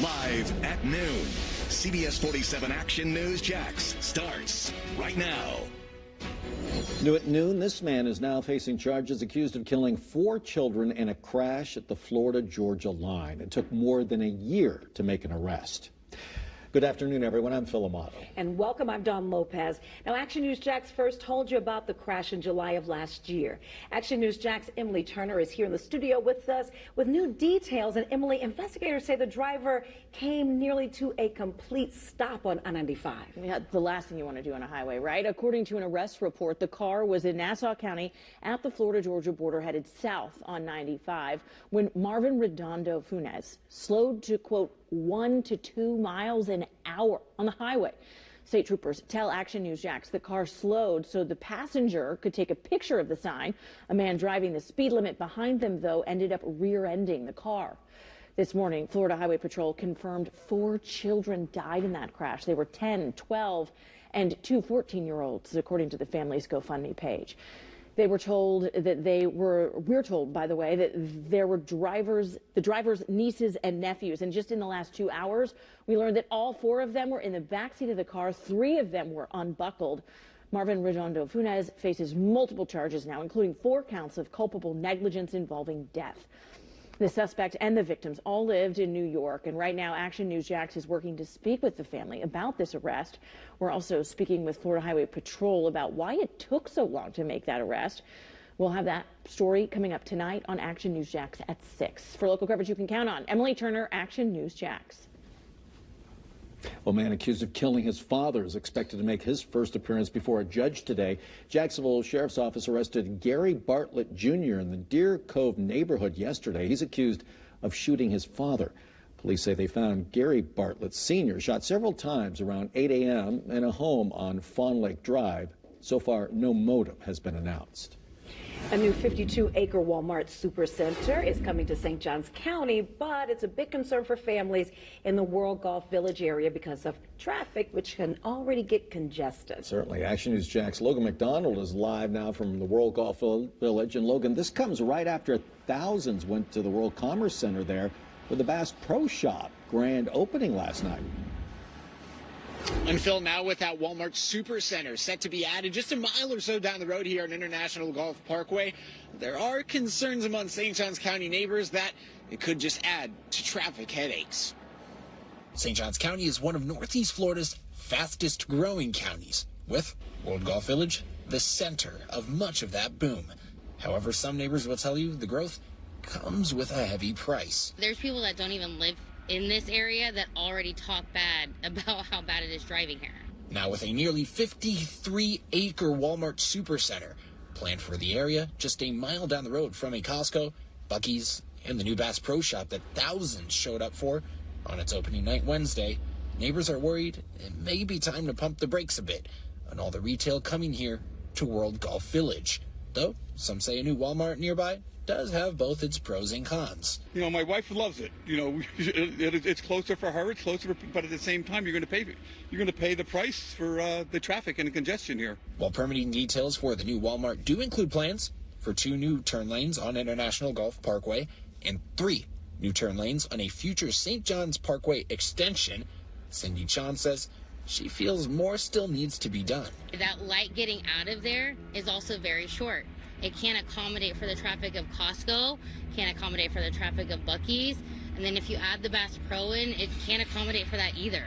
Live at noon. CBS 47 Action News Jax starts right now. New at noon, this man is now facing charges accused of killing 4 children in a crash at the Florida-Georgia line. It took more than a year to make an arrest. Good afternoon, everyone. I'm Phil Amato. And welcome. I'm Dawn Lopez. Now, Action News Jax first told you about the crash in July of last year. Action News Jax Emily Turner is here in the studio with us with new details. And Emily, investigators say the driver came nearly to a complete stop on I-95. Yeah, the last thing you want to do on a highway, right? According to an arrest report, the car was in Nassau County at the Florida-Georgia border headed south on 95 when Marvin Redondo Funes slowed to, quote, 1 to 2 miles an hour on the highway. State troopers tell Action News Jax the car slowed so the passenger could take a picture of the sign. A man driving the speed limit behind them, though, ended up rear-ending the car. This morning, Florida Highway Patrol confirmed 4 children died in that crash. They were 10, 12, and 2 14-year-olds, according to the family's GoFundMe page. They were told that we're told, by the way, that there were the driver's nieces and nephews. And just in the last 2 hours, we learned that all 4 of them were in the backseat of the car. 3 of them were unbuckled. Marvin Redondo Funes faces multiple charges now, including 4 counts of culpable negligence involving death. The suspect and the victims all lived in New York, and right now Action News Jax is working to speak with the family about this arrest. We're also speaking with Florida Highway Patrol about why it took so long to make that arrest. We'll have that story coming up tonight on Action News Jax at 6. For local coverage you can count on, Emily Turner, Action News Jax. A man accused of killing his father is expected to make his first appearance before a judge today. Jacksonville Sheriff's Office arrested Gary Bartlett Jr. in the Deer Cove neighborhood yesterday. He's accused of shooting his father. Police say they found Gary Bartlett Sr. shot several times around 8 a.m. in a home on Fawn Lake Drive. So far, no motive has been announced. A new 52-acre Walmart supercenter is coming to St. Johns County, but it's a big concern for families in the World Golf Village area because of traffic, which can already get congested. Certainly. Action News Jax Logan McDonald is live now from the World Golf Village. And Logan, this comes right after thousands went to the World Commerce Center there for the Bass Pro Shop grand opening last night. And Phil, now with that Walmart Supercenter set to be added just a mile or so down the road here on International Golf Parkway, there are concerns among St. Johns County neighbors that it could just add to traffic headaches. St. Johns County is one of Northeast Florida's fastest growing counties, with World Golf Village the center of much of that boom. However, some neighbors will tell you the growth comes with a heavy price. There's people that don't even live in this area that already talk bad about how bad it is driving here. Now with a nearly 53-acre Walmart Supercenter planned for the area just a mile down the road from a Costco, Buc-ee's, and the new Bass Pro Shop that thousands showed up for on its opening night Wednesday, neighbors are worried it may be time to pump the brakes a bit on all the retail coming here to World Golf Village. Though some say a new Walmart nearby does have both its pros and cons. You know, my wife loves it. You know, it's closer for her, it's closer, but at the same time, you're going to pay the price for the traffic and the congestion here. While permitting details for the new Walmart do include plans for 2 new turn lanes on International Golf Parkway and 3 new turn lanes on a future St. John's Parkway extension, Cindy Chan says she feels more still needs to be done. That light getting out of there is also very short. It can't accommodate for the traffic of Costco, can't accommodate for the traffic of Buc-ee's, and then if you add the Bass Pro in, it can't accommodate for that either.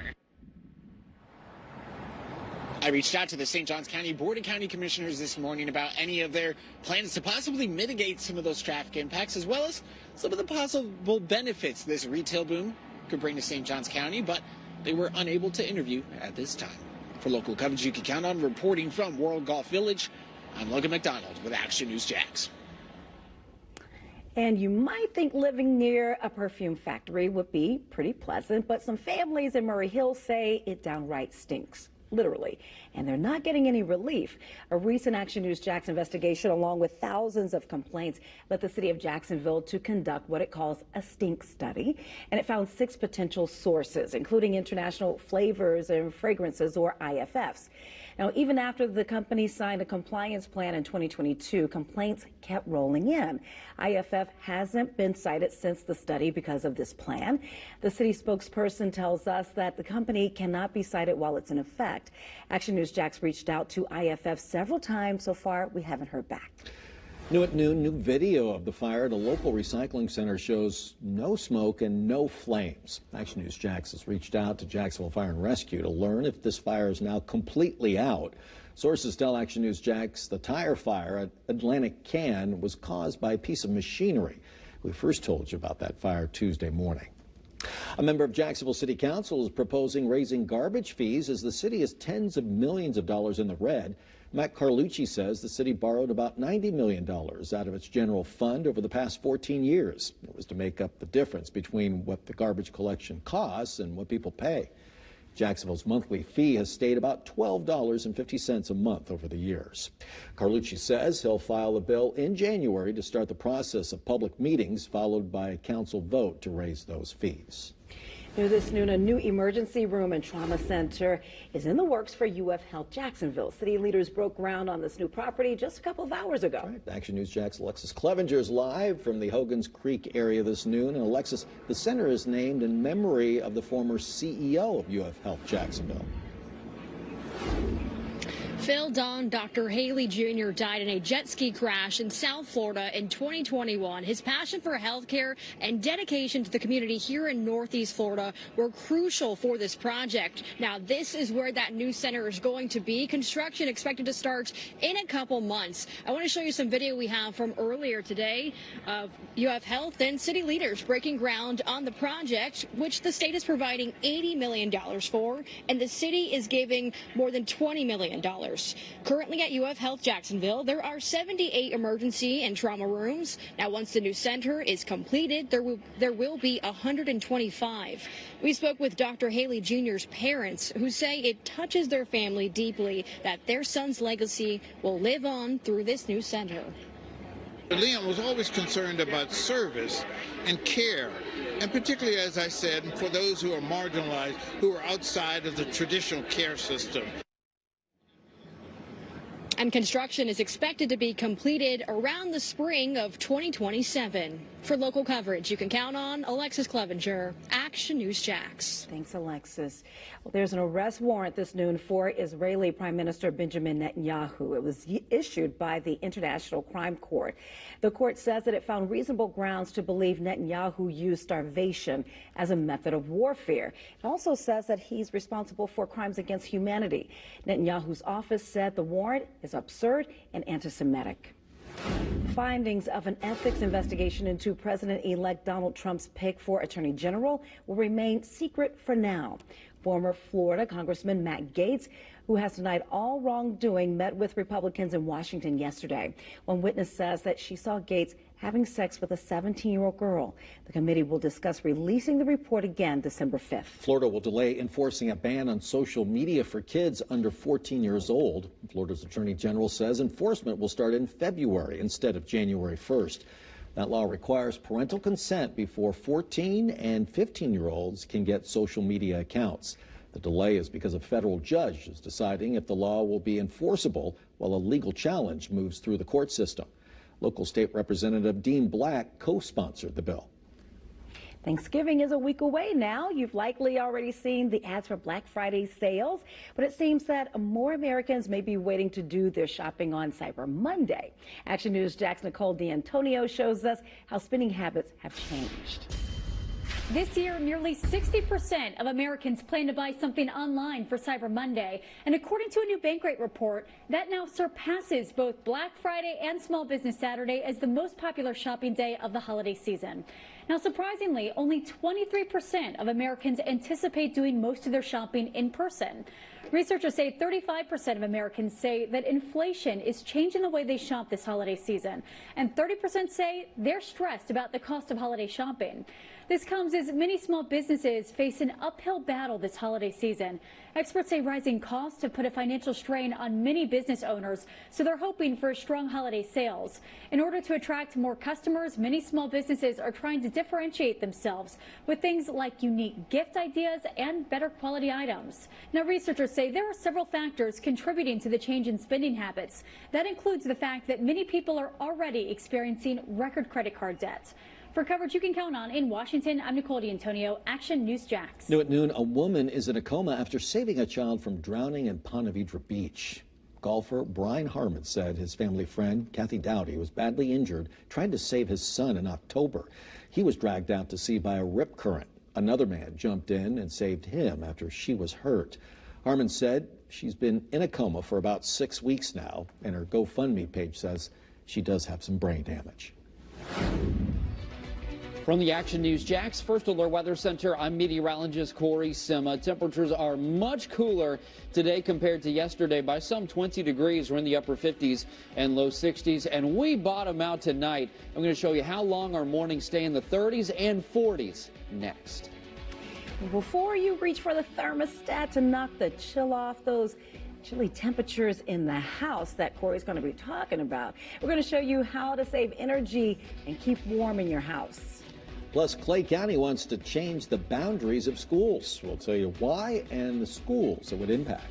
I reached out to the St. Johns County Board of County Commissioners this morning about any of their plans to possibly mitigate some of those traffic impacts, as well as some of the possible benefits this retail boom could bring to St. Johns County, but they were unable to interview at this time. For local coverage you can count on, reporting from World Golf Village, I'm Logan McDonald with Action News Jax. And you might think living near a perfume factory would be pretty pleasant, but some families in Murray Hill say it downright stinks. literally, and they're not getting any relief. A recent Action News Jax investigation, along with thousands of complaints, led the city of Jacksonville to conduct what it calls a stink study, and it found 6 potential sources, including international flavors and fragrances, or IFFs. Now, even after the company signed a compliance plan in 2022, complaints kept rolling in. IFF hasn't been cited since the study because of this plan. The city spokesperson tells us that the company cannot be cited while it's in effect. Action News Jax reached out to IFF several times. So far, we haven't heard back. New at noon, new video of the fire at a local recycling center shows no smoke and no flames. Action News Jax has reached out to Jacksonville Fire and Rescue to learn if this fire is now completely out. Sources tell Action News Jax the tire fire at Atlantic Can was caused by a piece of machinery. We first told you about that fire Tuesday morning. A member of Jacksonville City Council is proposing raising garbage fees as the city is tens of millions of dollars in the red. Matt Carlucci says the city borrowed about $90 million out of its general fund over the past 14 years. It was to make up the difference between what the garbage collection costs and what people pay. Jacksonville's monthly fee has stayed about $12.50 a month over the years. Carlucci says he'll file a bill in January to start the process of public meetings, followed by a council vote to raise those fees. New this noon, a new emergency room and trauma center is in the works for UF Health Jacksonville. City leaders broke ground on this new property just a couple of hours ago. Right. Action News Jax Alexis Clevenger is live from the Hogan's Creek area this noon. And Alexis, the center is named in memory of the former CEO of UF Health Jacksonville. Phil Don Dr. Haley Jr. died in a jet ski crash in South Florida in 2021. His passion for healthcare and dedication to the community here in Northeast Florida were crucial for this project. Now, this is where that new center is going to be. Construction expected to start in a couple months. I want to show you some video we have from earlier today of UF Health and city leaders breaking ground on the project, which the state is providing $80 million for, and the city is giving more than $20 million. Currently at UF Health Jacksonville, there are 78 emergency and trauma rooms. Now, once the new center is completed, there will be 125. We spoke with Dr. Haley Jr.'s parents, who say it touches their family deeply that their son's legacy will live on through this new center. Liam was always concerned about service and care, and particularly, as I said, for those who are marginalized, who are outside of the traditional care system. And construction is expected to be completed around the spring of 2027. For local coverage, you can count on Alexis Clevenger, Action News Jax. Thanks, Alexis. Well, there's an arrest warrant this noon for Israeli Prime Minister Benjamin Netanyahu. It was issued by the International Crime Court. The court says that it found reasonable grounds to believe Netanyahu used starvation as a method of warfare. It also says that he's responsible for crimes against humanity. Netanyahu's office said the warrant is absurd and anti-Semitic. Findings of an ethics investigation into President-elect Donald Trump's pick for Attorney General will remain secret for now. Former Florida Congressman Matt Gaetz, who has denied all wrongdoing, met with Republicans in Washington yesterday. One witness says that she saw Gaetz having sex with a 17-year-old girl. The committee will discuss releasing the report again December 5th. Florida will delay enforcing a ban on social media for kids under 14 years old. Florida's Attorney General says enforcement will start in February instead of January 1st. That law requires parental consent before 14 and 15-year-olds can get social media accounts. The delay is because a federal judge is deciding if the law will be enforceable while a legal challenge moves through the court system. Local State Representative Dean Black co-sponsored the bill. Thanksgiving is a week away now. You've likely already seen the ads for Black Friday sales, but it seems that more Americans may be waiting to do their shopping on Cyber Monday. Action News Jax Nicole D'Antonio shows us how spending habits have changed. This year, nearly 60% of Americans plan to buy something online for Cyber Monday. And according to a new Bankrate report, that now surpasses both Black Friday and Small Business Saturday as the most popular shopping day of the holiday season. Now, surprisingly, only 23% of Americans anticipate doing most of their shopping in person. Researchers say 35% of Americans say that inflation is changing the way they shop this holiday season, and 30% say they're stressed about the cost of holiday shopping. This comes as many small businesses face an uphill battle this holiday season. Experts say rising costs have put a financial strain on many business owners, so they're hoping for strong holiday sales. In order to attract more customers, many small businesses are trying to differentiate themselves with things like unique gift ideas and better quality items. Now, researchers say there are several factors contributing to the change in spending habits. That includes the fact that many people are already experiencing record credit card debt. For coverage you can count on in Washington, I'm Nicole D'Antonio, Action News Jax. New at noon, a woman is in a coma after saving a child from drowning in Ponte Vedra Beach. Golfer Brian Harmon said his family friend, Kathy Dowdy, was badly injured trying to save his son in October. He was dragged out to sea by a rip current. Another man jumped in and saved him after she was hurt. Harmon said she's been in a coma for about 6 weeks now, and her GoFundMe page says she does have some brain damage. From the Action News Jax First Alert Weather Center, I'm meteorologist Corey Sima. Temperatures are much cooler today compared to yesterday by some 20 degrees. We're in the upper 50s and low 60s, and we bottom out tonight. I'm going to show you how long our mornings stay in the 30s and 40s next. Before you reach for the thermostat to knock the chill off those chilly temperatures in the house that Corey's going to be talking about, we're going to show you how to save energy and keep warm in your house. Plus, Clay County wants to change the boundaries of schools. We'll tell you why and the schools it would impact.